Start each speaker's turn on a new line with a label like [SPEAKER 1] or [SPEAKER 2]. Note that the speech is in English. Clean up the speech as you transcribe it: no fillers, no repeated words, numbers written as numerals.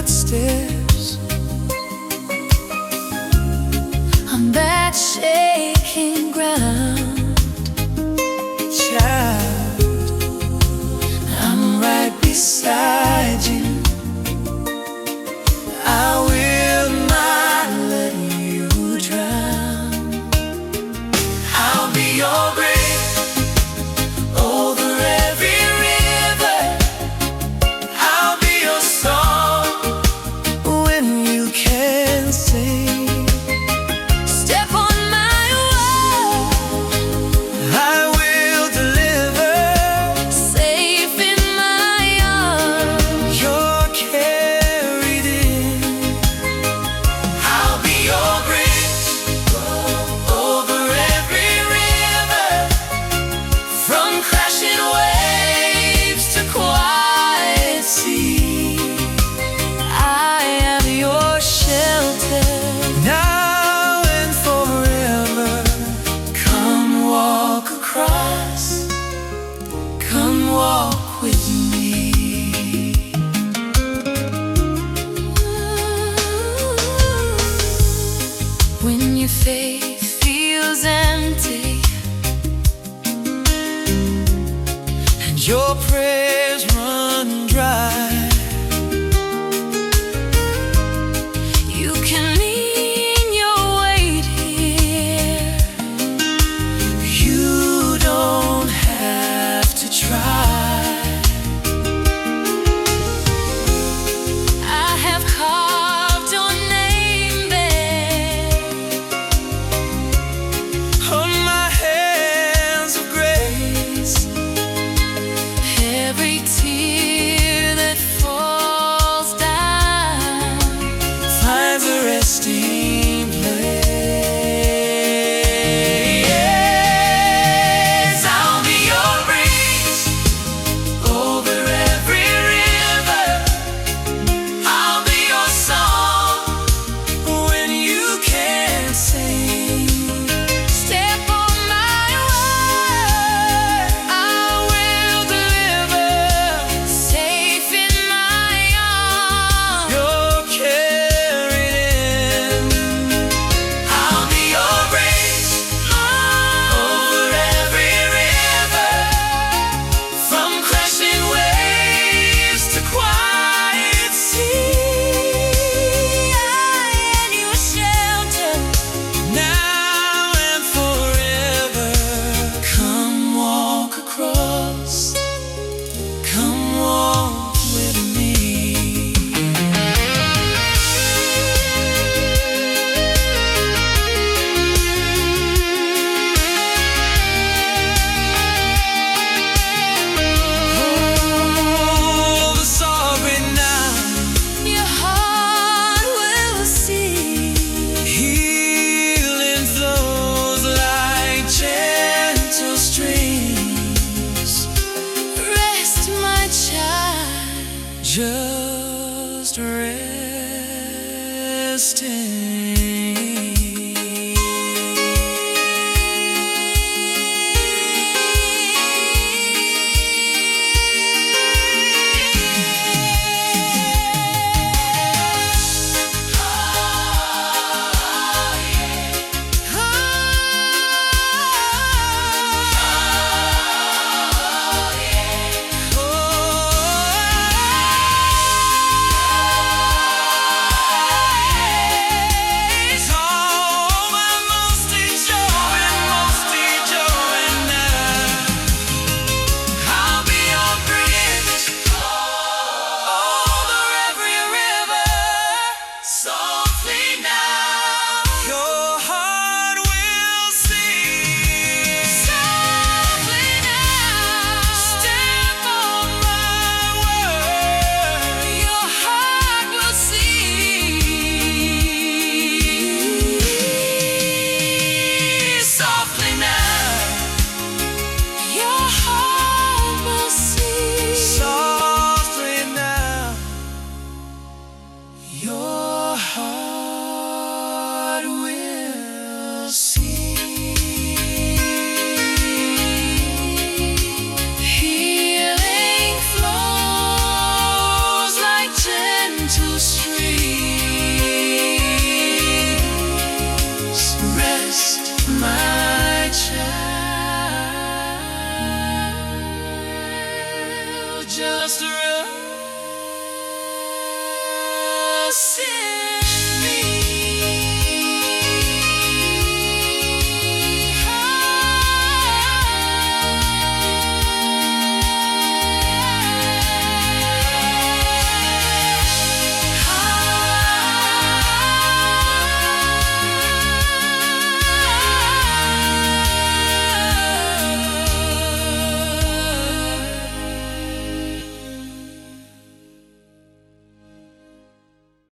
[SPEAKER 1] footsteps
[SPEAKER 2] on that shaking ground.
[SPEAKER 1] Child, I'm right beside you. I will not let you drown. I'll be your bridge over every river. I'll be your song when you can't sing.
[SPEAKER 2] Step on my wall,
[SPEAKER 1] I will deliver,
[SPEAKER 2] safe in my arms.
[SPEAKER 1] you're carried in. I'll be your bridge over every river, from crashing waves to quiet sea.
[SPEAKER 2] I am your shelter.
[SPEAKER 1] Now and forever, come walk across, come walk with me.
[SPEAKER 2] When your faith feels empty
[SPEAKER 1] And your prayers run dry,
[SPEAKER 2] you can lean your weight here.
[SPEAKER 1] you don't have to try.
[SPEAKER 2] I have carved your name there
[SPEAKER 1] On my hands of grace,
[SPEAKER 2] every tear that falls down.
[SPEAKER 1] finds a resting place. I'll be your bridge over every river. I'll be your song when you can't sing.
[SPEAKER 2] Step on my word,
[SPEAKER 1] I will deliver,
[SPEAKER 2] safe in my arms.
[SPEAKER 1] you're carried in. I'll be your bridge over every river, from crashing waves to quiet sea.
[SPEAKER 2] I am your shelter.
[SPEAKER 1] Now and forever, come walk across, come walk with me. Oh, the sorry now,
[SPEAKER 2] Your heart will see.
[SPEAKER 1] healing flows like gentle streams.
[SPEAKER 2] Rest, my child.
[SPEAKER 1] Just resting.